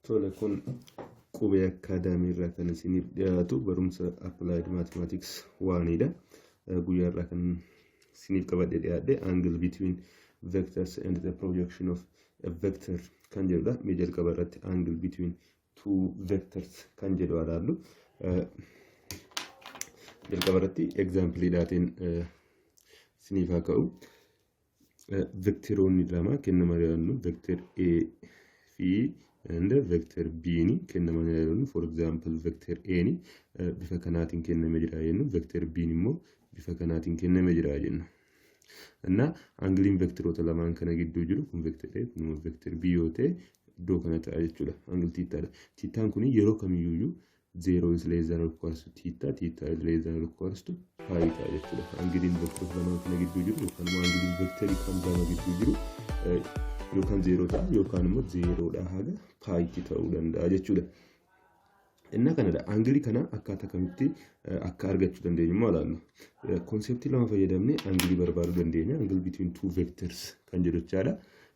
Tole kun qubee akaadaamii irraa kan isiniif dhiyaatu barumsa applied mathematics waanidha. Guyyaa irraa kan isiniif qabadhe dhiyaadhe angle between vectors and the projection of a vector kan jedhudha. Mee jalqaba irratti angle between two vectors kan jedhu ilaallu. Jalqaba irratti example dhaateen isiniif haa ka'u. Vectoroonni lama kennamaa jiran vector A fi and vector B ni kennamaa jiran. For example vector A ni bifa kanaatiin kennamee jira jennu, vector B ni immoo bifa kanaatiin kennamee jira jennu. እና አንግሊን ቬክተሮota lamaan kana gidduu jiru kun vector A kun vector B yoo ta'e iddoo kana ta'a jechuudha. Angle theta. Thetaan kun yeroo kamiyyuu 0 is less than or equals to theta, theta is less than or equals to pi ta'a jechuudha. Angliin vectoroota lamaan kana gidduu jiru yookaan angliin vectorii kan lama gidduu jiru yookaan 0 ta'a yookaan immoo 0 dha haga pi ta'uu danda'a jechuudha. Inna kanadha angle kana akkaataa kamitti akka argachuu dandeenyu ilaallu. Konseptii lama fayyadamne angle barbaaduu dandeenya. Angle between two vectors kan jedhu jechaadha.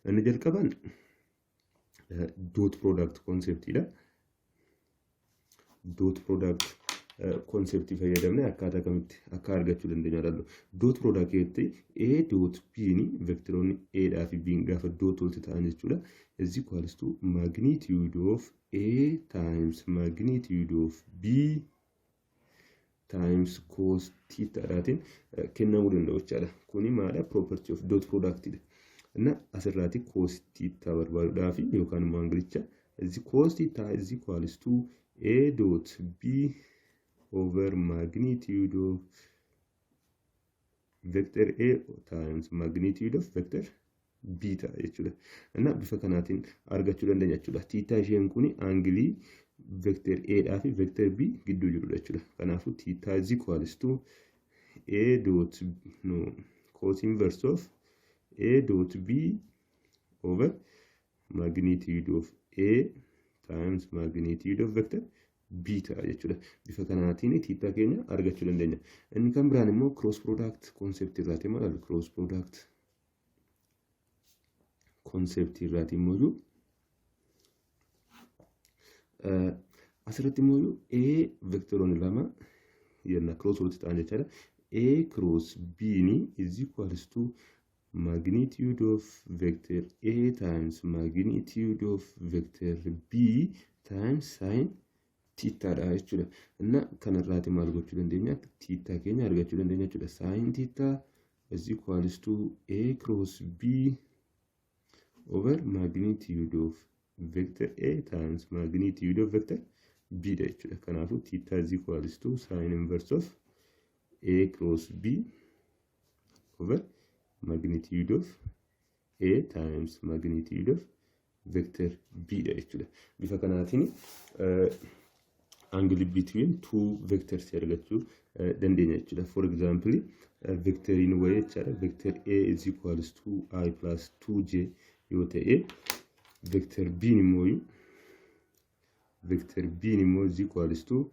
Inni jalqaban dot product konseptiidha. Dot product konseptii fayyadamne akkaataa kamitti akka argachuu dandeenyu ilaallu. Dot product jetti A dot B ni vectoroonni A dhaa fi B gaafa dot walitti ta'an jechuudha. Is equals to magnitude of A times magnitude of B times cos theta dhaatiin kennamuu danda'u jechaadha. Kuni maadha property of dot product dha. Inna asirraati cos theta barbaaduudhaaf yookaan immoo angilicha cos theta is equals to A dot B over magnitude of vector A times magnitude of vector B ta'a jechuudha. Inna bifa kanaatiin argachuu dandeenya jechuudha. Theta isheen kuni angle vector A dhaa fi vector B gidduu jirudha jechuudha. Kanaafuu theta is equals to A dot cos inverse of A dot B over magnitude of A times magnitude of vector B ta'a jechuudha. Bifa kanaatiin theta keenya argachuu dandeenya. Inni kan biraan immoo cross product concept irraati maal cross product concept irraati immoo asirratti immoo A vectoroonni lama yenna cross walitti ta'an jechaadha. A cross B ni is equals to magnitude of vector A times magnitude of vector B times sin theta dha jechuudha. Inna kanarraati maal gochuu dandeenya? Theta keenya argachuu dandeenya jechuudha. Sin theta is equals to A cross B over magnitude of vector A times magnitude of vector B dha jechuudha. Kanaafuu theta is equals to sin inverse of A cross B over magnitude of A times magnitude of vector B dha jechuudha. Bifa kanaatiin angle between two vectors argachuu dandeenya jechuudha. For example vectoriin wayii jechaadha. Vector A is equals to I plus 2j yoo ta'e vector B immoo is equals to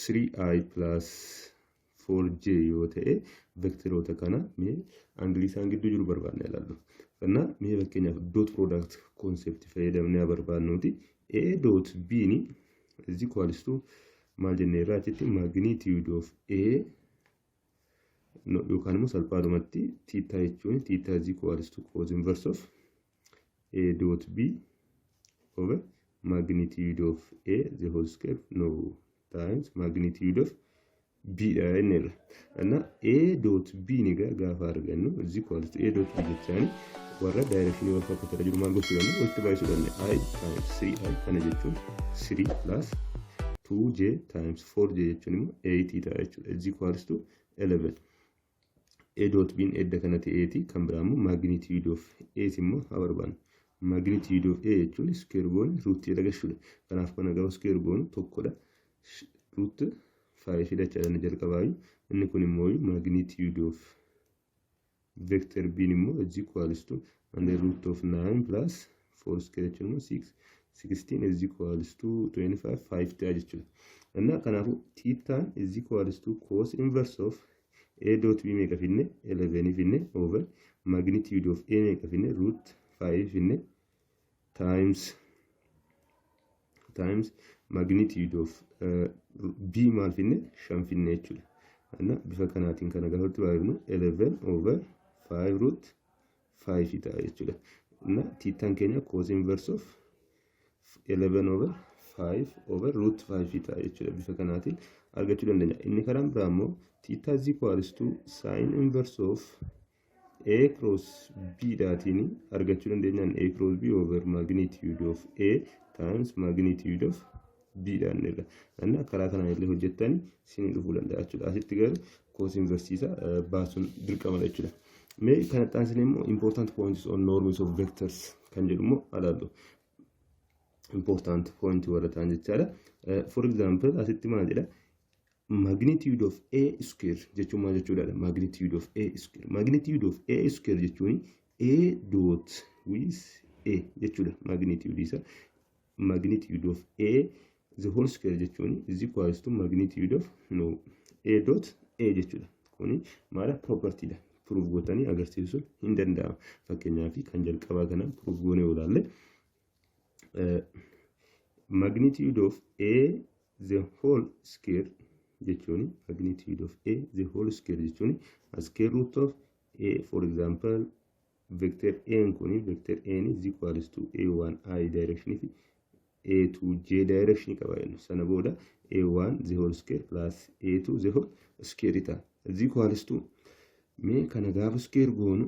3I plus 4j yoo ta'e vectoroota kana mee angle isaan gidduu jiru barbaadna ilaallu. Kana mee fakkeenyaaf dot product concept fayyadamnee barbaadnuuti. A dot B ni is equals to maal jennee irraatitti magnitude of A yookaan immoo salphaadhumatti theta jechuun theta is equals to cos inverse of A dot B over magnitude of A the whole square times magnitude of B dha jenneerra. Inna A dot B ni gaafa argannu is equals to A dot B jechaan warra direction wal fakkaatu jiru maal gochuu dandeenya? Walitti baay'isuu dandeenya. I times 3I kana jechuun 3 plus 2j times 4j jechuun immoo 8 ta'a jechuudha. Is equals to 11. A dot B edda kanatti 8 kan biraa immoo magnitude of A immoo haa barbaannu. Magnitude of A jechuun square goone root jedha jechuudha. Kanaaf kana garuu square goone tokkodha. Root 5 jechuudha jalqabaayu. Inni kun immoo magnitude of vector B immoo is equals to under root of 9 plus 4 square jechuun 6. 16 is equals to 25 5 ta'a jechuudha. Inna kanaafu theta is equals to cos inverse of A dot B meeqa finne 11 finne over magnitude of A meeqa finne root 5 finne times magnitude of b maal finne 5 finne jechuudha. Anna bifa kanaatiin kana gaafatti baay'inu 11 over 5 root 5 ta'a jechuudha. Anna tiitaan keenya cos inverse of 11 over 5 over root 5 ta'a jechuudha. Bifa kanaatiin argachuu dandeenya. Inni karaan biraa immoo theta is equals to sin inverse of a cross b daatiin argachuu dandeenyaan a cross b over magnitude of a times magnitude of b dhaan irra. Anna karaa kanaan illee hojjettanii isin dhufuu danda'a jechuudha. Asitti garuu cos inverse isa baasuun dirqama jechuudha. Mee kana taasisne immoo important points on norms of vectors kan jedhu immoo alaallu. Important point warra ta'an jechaadha. For example asitti maal jedha magnitude of a square jechuun maal jechuudha? Magnitude of a square. Magnitude of a square jechuun a dot with a jechuudha. Magnitude isa magnitude of a the whole square jechuun is equals to magnitude of a dot a jechuudha. Kuni maala property dha. Proof gootanii agarsiisuun hin danda'ama. Fakkeenyaaf kan jalqabaa kana proof goonee olaalle magnitude of a the whole square jechuun magnitude of a the whole square jechuun square root of a, for example vector a kuni vector a is equals to a1 I direction fi a2 j direction qaba jennu. Sana booda a1 the whole square plus a2 the whole square ita is equals to mee kana gaafa square goonu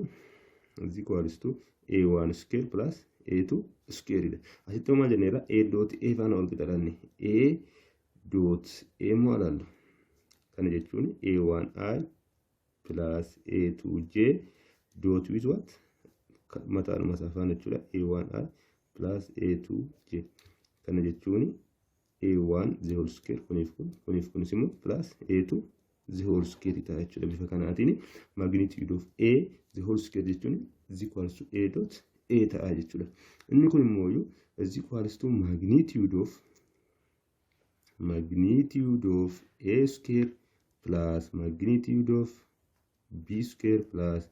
is equals to a1 square plus a2 square ida. Asitti maal jenneera a dot a faana wal qixalanne a dot a maalallu kana jechuun a1 I plus a2j dot with what mataan masaafaan jechuudha a1 I plus a2j kana jechuun a1 the whole square kuniif kunis immoo plus a2 the whole square ta'a jechuudha. Bifa kanaatiin magnitude of a the whole square jechuun is equals to a dot a ta'a jechuudha. Inni kun immoo is equals to magnitude of a square plus magnitude of b square plus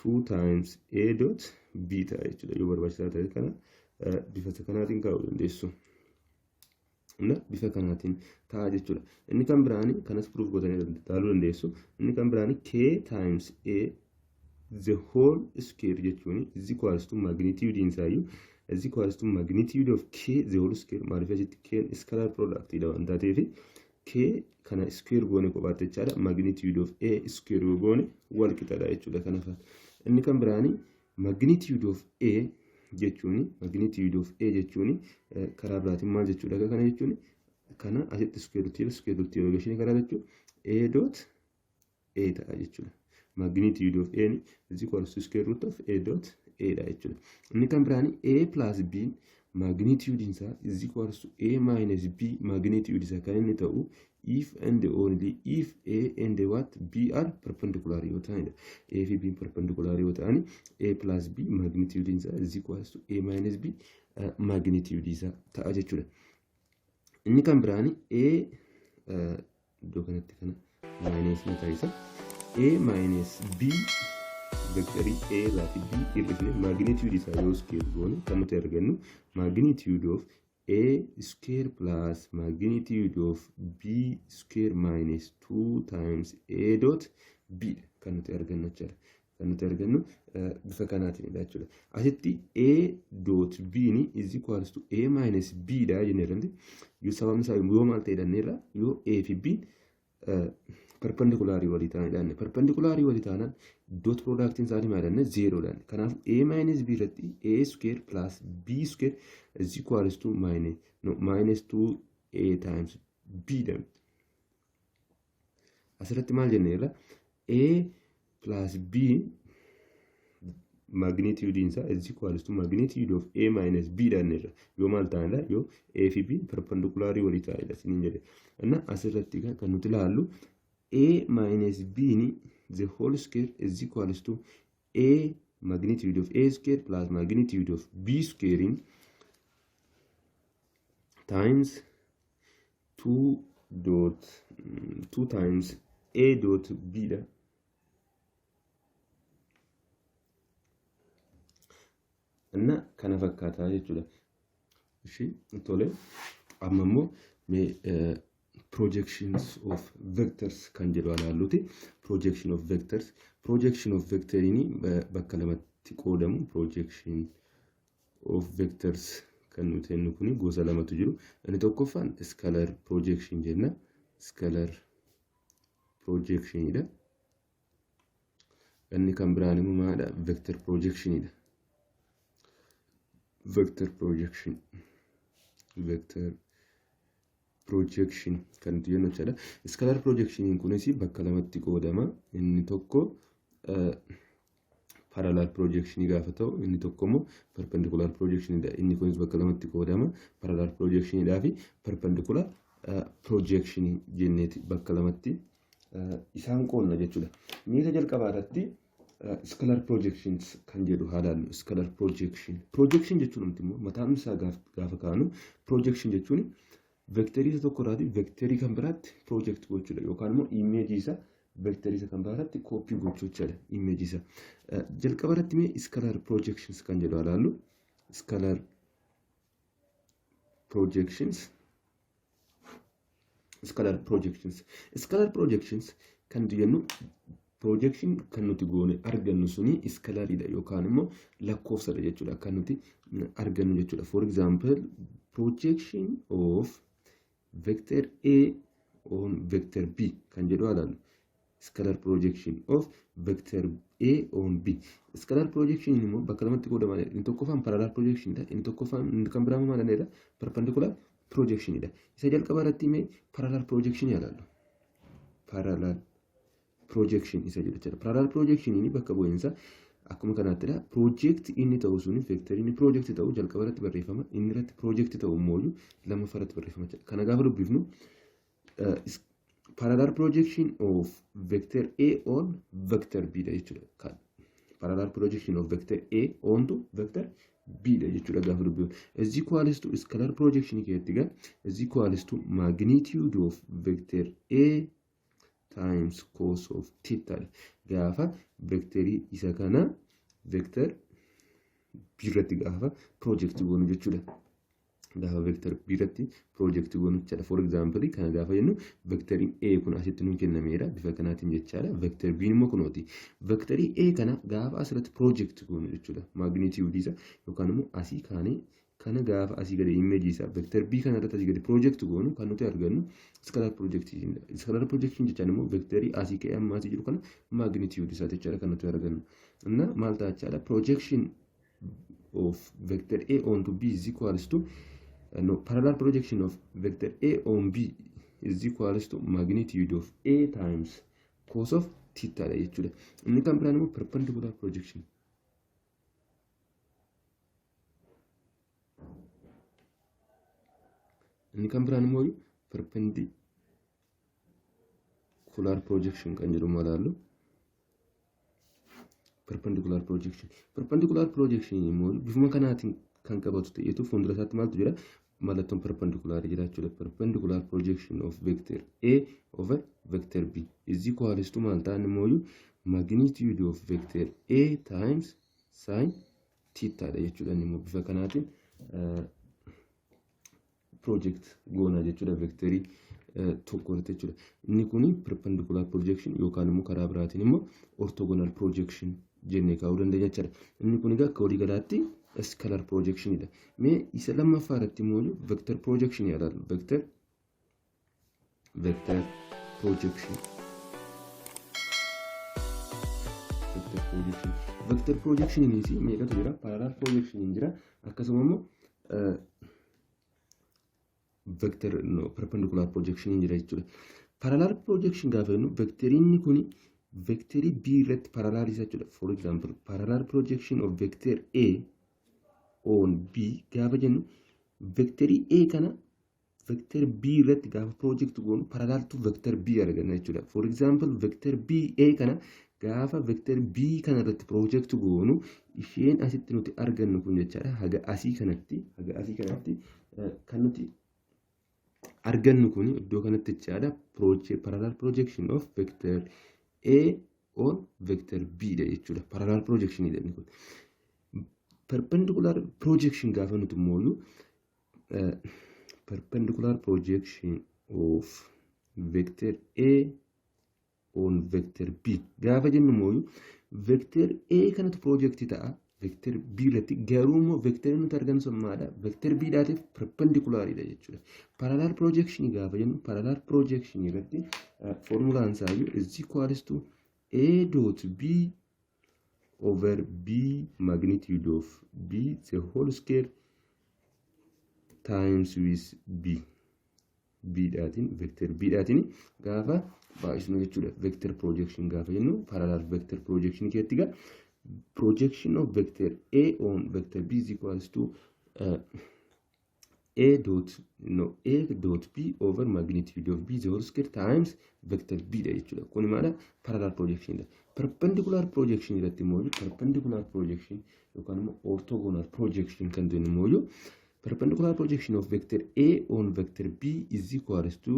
2 times a dot b ta'a jechuudha. Yoo barbaachisaa ta'e kana bifa kanaatiin kaa'uu dandeessu. Bifa kanaatiin ta'a jechuudha. Inni kan biraani kanas proof gootanii ilaaluu dandeessu. Inni kan biraani k times a the whole square jechuun is equals to magnitude insaayyuu is equals to magnitude of k the whole square. Maaliif asitti k scalar product dha waan taateef k kana square goone kophaatti jechaadha. Magnitude of a square goone wal qixadha jechuudha. Kanaaf inni kan biraani magnitude of a jechuun karaa biraatiin maal jechuudha? Kana jechuun kana asitti square root irrogation karaa jechuun a dot a ta'a jechuudha. Magnitude of a is equals to square root of a dot a dha jechuudha. Inni kan biraani a plus b magnitude isaa is equals to a minus b magnitude isaa kan inni ta'u if and only if a and what b are perpendicular yoo ta'anidha. A fi b perpendicular yoo ta'ani a plus b magnitude isaa is equals to a minus b magnitude isaa ta'a jechuudha. Inni kan biraani a iddoo kanatti kana minus ni taasisa. A minus b vector a laafi b irrifne magnitude isaa yoo square goone kan nuti argannu magnitude of a square plus magnitude of b square minus 2 times a dot b kan nuti argannu jechuudha. Kan nuti argannu bifa kanaatiin jechuudha. Asitti a dot b ni is equals to a minus b dha jenneerranti. Yoo sababni isaa yoo maal ta'e danneerra yoo a fi b perpendicular walii ta'an perpendicular walii ta'an dot product isaanii maalanne 0 dhaan. Kanaaf a minus b irratti a square plus b square is equals to minus 2a times b dhaan. Asirratti maal jenneerra a plus b magnitude isaa is equals to magnitude of a minus b dhanneerra. Yoo maal ta'anidha? Yoo a fi b perpendicular walii ta'anidha siniin jedhe. Anna asirratti kan nuti ilaallu a minus b ni the whole square is equals to a magnitude of a square plus magnitude of b squaring times 2 times a dot b da. እና kana fakkaataa jechuudha. Ishee tole amma immoo projections of vectors kan jedhu ilaalluti. Projection of vectors. Projection of vector ini bakka lamatti qoodamu. Projection of vectors kan nuti hennu kuni gosa lamatu jiru. Inni tokkoffaan scalar projection jenna. Scalar projection ida. Inni kan biraan immoo maadha? Vector projection ida. Vector projection. Vector projection kan nuti jennu jechuudha. Scalar projection kunis bakka lamatti qoodama. Inni tokko parallel projection gaafa ta'u, inni tokko immoo perpendicular projection dha. Inni kunis bakka lamatti qoodama. Parallel projection dhaa fi perpendicular projection jenneeti bakka lamatti isaan qoonna jechuudha. Miisa jalqabaa irratti scalar projections kan jedhu haalaallu. Scalar projection. Projection jechuun immoo mataan isaa gaafa kaanu projection jechuun vectorii isa tokko irraati vectorii kan biraatti project gochuudha yookaan immoo image isa vectorii isa kan biraatti copy gochuudha image isa. Jalqaba irratti mee scalar projections kan jedhu ilaallu. Scalar projections. Scalar projections. Scalar projections kan jennu projection kan nuti goone argannu suni scalaridha yookaan immoo lakkoofsadha jechuudha kan nuti argannu jechuudha. For example, projection of vector A on vector B kan jedhu ilaallu. Scalar projection of vector A on B. Scalar projection immoo bakka lamatti qoodama. Inni tokkoffaan parallel projection dha. Inni tokkoffaan kan biraan maalidha? Perpendicular projection dha. Isa jalqaba irratti mee parallel projection ilaallu. Parallel projection isa jedhu. Parallel projection ini bakka bu'eensa akkuma kanaatti dha. Project inni ta'u suni vector inni project ta'u jalqaba irratti barreeffama. Inni irratti project ta'u immoo lammaffaa irratti barreeffama. Kana gaafa dubbifnu parallel projection of vector A on vector B dha jechuudha. Parallel projection of vector A on to vector B dha jechuudha gaafa dubbifnu. Is equals to scalar projection keessatti gaa is equals to magnitude of vector A times cos of theta. Gaafa vectorii isa kana vector B irratti gaafa project goonu jechuudha. Gaafa vector B irratti project goonu jechuudha. For example, kana gaafa jennu vectorii A kun asitti nuun kennameera bifa kanaatiin jechaadha. Vector B immoo kunooti. Vectorii A kana gaafa asirratti project goonu jechuudha. Magnitude isa yookaan immoo asii kaanee kana gaafa asii gadi image isa vector B kana irratti asii gadi project goonu kan nuti argannu scalar projection dha. Scalar projection jechaan immoo vectorii asii ka'ee amma asii jiru kana magnitude isaa jechaadha kan nuti argannu. Inna maal ta'a jechaadha? Projection of vector A onto B is equals to parallel projection of vector A on B is equals to magnitude of A times cos of theta dha jechuudha. Inni kan biraan immoo perpendicular projection. Inni kan biraan immoo perpendicular projection kan jedhu ilaallu. Perpendicular projection. Perpendicular projection immoo bifuma kanaatiin kan qabatu ta'eetu fuuldura isaatti maaltu jira? Mallattoon perpendicular jira jechuudha. Perpendicular projection of vector A over vector B is equals to maal ta'an immoo magnitude of vector A times sin theta dha jechuudha. Immoo bifa kanaatiin project goona jechuudha vectorii tokko jechuudha. Inni kuni perpendicular projection yookaan immoo karaa biraatiin immoo orthogonal projection jennee kaa'uu dandeenya jechuudha. Inni kun egaa akka walii galaatti scalar projection dha. Mee isa lammaffaa irratti immoo vector projection ilaallu. Vector projection. Vector projection inis meeqatu jira? Parallel projection jira. Akkasuma immoo vector perpendicular projection jira jechuudha. Parallel projection gaafa jennu vectoriin kun vectorii B irratti parallel isa jechuudha. For example, parallel projection of vector A on B gaafa jennu vectorii A kana vector B irratti gaafa project goonu parallel to vector B arganna jechuudha. For example, vector B A kana gaafa vector B kana irratti project goonu isheen asitti nuti argannu kun jechaadha. Haga asii kanatti kan nuti argannu kun iddoo kanatti jechaadha. Parallel projection of vector A on vector B dha jechuudha. Parallel projection jedhani kun. perpendicular projection gaafa nuti mooyu perpendicular projection of vector A on vector B gaafa jennu mooyu vector A kanatu project ta'a vector B irratti garuu immoo vector nuti arginu sun maadha vector B dhaatiif perpendicular dha jechuudha parallel projection gaafa jennu parallel projection irratti formulaan isaayyuu is equals to A dot B over B magnitude of B the whole square times with B dhaatiin vector B dhaatiin gaafa baay'isnu jechuudha vector projection gaafa jennu parallel vector projection keessatti gaa projection of vector A on vector B is equals to A dot B over magnitude of B the whole square times vector B dha jechuudha kun maana parallel projection dha perpendicular projection irratti immoo perpendicular projection yookaan immoo orthogonal projection kan jennu immoo perpendicular projection of vector A on vector B is equals to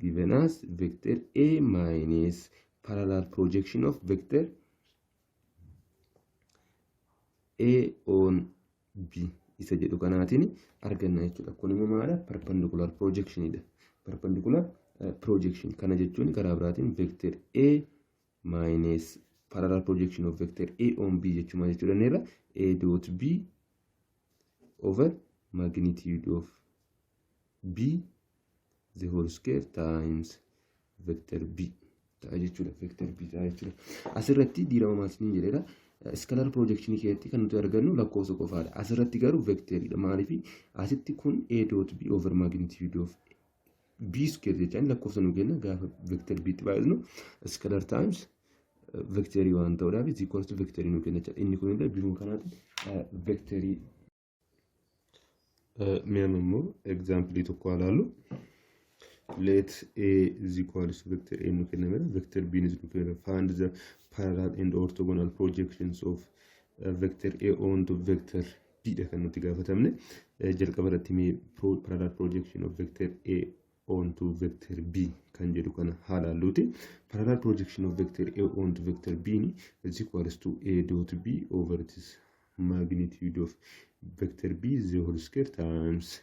given as vector A minus parallel projection of vector A on B isa jedhu kanaatiin arganna jechuudha kun immoo maala perpendicular projection dha perpendicular projection kana jechuun karaa biraatiin vector A minus parallel projection of vector A on B jechuudha jechuudha A dot B over magnitude of B the whole square times vector B ta'a jechuudha vector B ta'a jechuudha asirratti diirama maasiniin jedheera scalar projection keessatti kan nuti argannu lakkoofsa qofaadha asirratti garuu vectoridha maaliif asitti kun A dot B over magnitude of B square jechaan lakkoofsa nu kenna gaafa vector B baay'isnu scalar times vectorii waan ta'uudhaaf is equals to vectorii nu kenna jechuudha inni kun illee bifuma kanaatiin vectorii Memmo example to Kualalu. Let A is equals to vector A nukenamera, vector B is nukenamera. Find the parallel and orthogonal projections of vector A onto vector B. The canotiga fatamne. Jelkabaratimi parallel projection of vector A onto vector B. Kanjerukana hala luti. Parallel projection of vector A onto vector B is equals to A dot B over this magnitude of vector B is the whole square times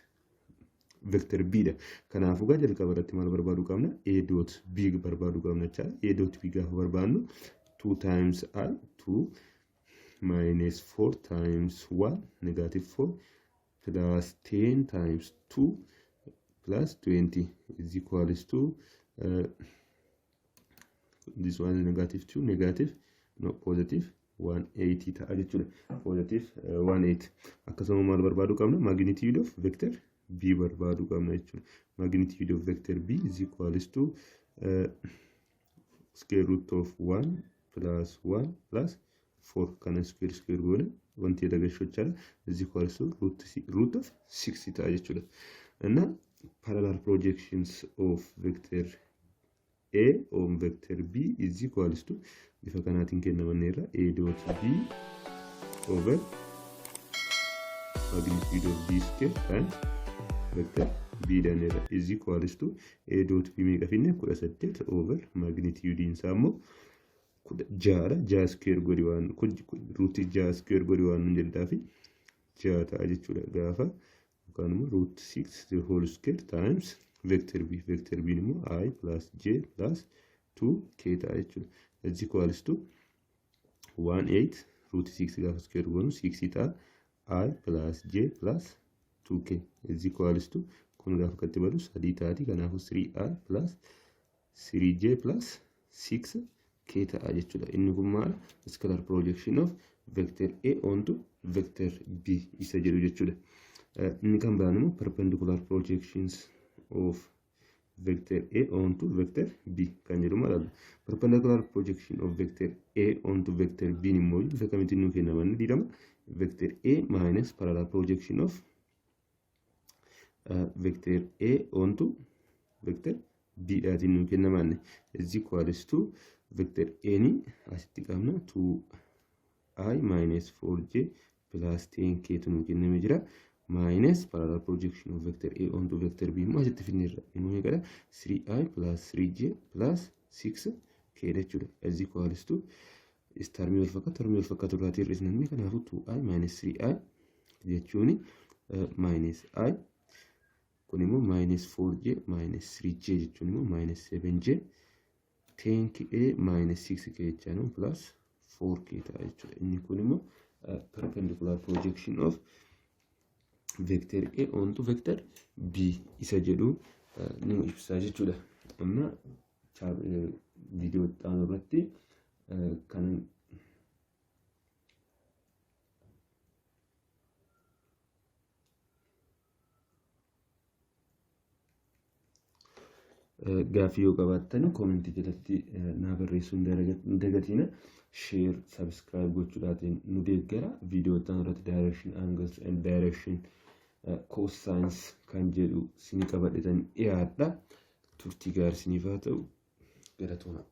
vector B da kanaafu gaa jalqabarratti maal barbaadu qabna A dot B barbaadu qabna jecha A dot B gaafa barbaadnu 2 times I 2 minus 4 times 1 negative 4 plus 10 times 2 plus 20 is equals to this one is negative 2 negative no positive 180 ta'a jechuudha positive 180 akkasuma maal barbaadu qabna magnitude of vector B barbaadu qabna jechuudha magnitude of vector B is equals to square root of 1 plus 1 plus 4 kana square goone wanti dagashocha is equals to root of 60 ta'a jechuudha and parallel projections of vector A on vector B is equals to if I cannot think in manera A dot B over magnitude of B square and vector B danera is equals to A dot B mega finne kuda set over magnitude in samo kuda ja square godi wan root ja square godi wan jedhafi ja ta jechuudha gaafa kanuma root 6 the whole square times vector B nimo I plus J plus 2k ta jechuudha is equals to 18 root 6 gaafa square goonu 6 ta I plus J plus 2k is equals to kun gaafa katti balu 3 taati kanaafu 3I plus 3J plus 6k ta jechuudha inni kun maal scalar projection of vector A onto vector B isa jedhu jechuudha inni kan biraanimu perpendicular projections of vector A onto vector B kan jedhu maal perpendicular projection of vector A onto vector B ni mooyu isa kamitti nu kennamanni didama vector A minus parallel projection of vector A onto vector B dhaatiin nu kennamanni is equals to vector A ni asitti qabna 2I minus 4J plus 10k tu nu kenname jira minus parallel projection of vector A onto vector B ma asitti finirra inni gara 3I plus 3J plus 6k jechuudha is equals to termii wal fakkaatu irraa hir'isnanne kanaafuu 2i minus 3i jechuun minus i kun immoo minus 4j minus 3j jechuun immoo minus 7j 10k minus 6k jechuun plus 4k ta'a jechuudha. Inni kun immoo perpendicular projection of vector A onto vector B isa jedhu ni ibsa jechuudha. Amma viidiyoo itti irratti kan gaaffii yoo qabaattan koomentii jalatti naa barreessuu hin dagatina. Share, subscribe gochuudhaatiin nu deeggara. Viidiyoo itti irratti direction angles and direction cosines kan jedhu isin qabadhetan dhiyaadha. Turtii gaarii isiniif haa ta'u. Galatooma.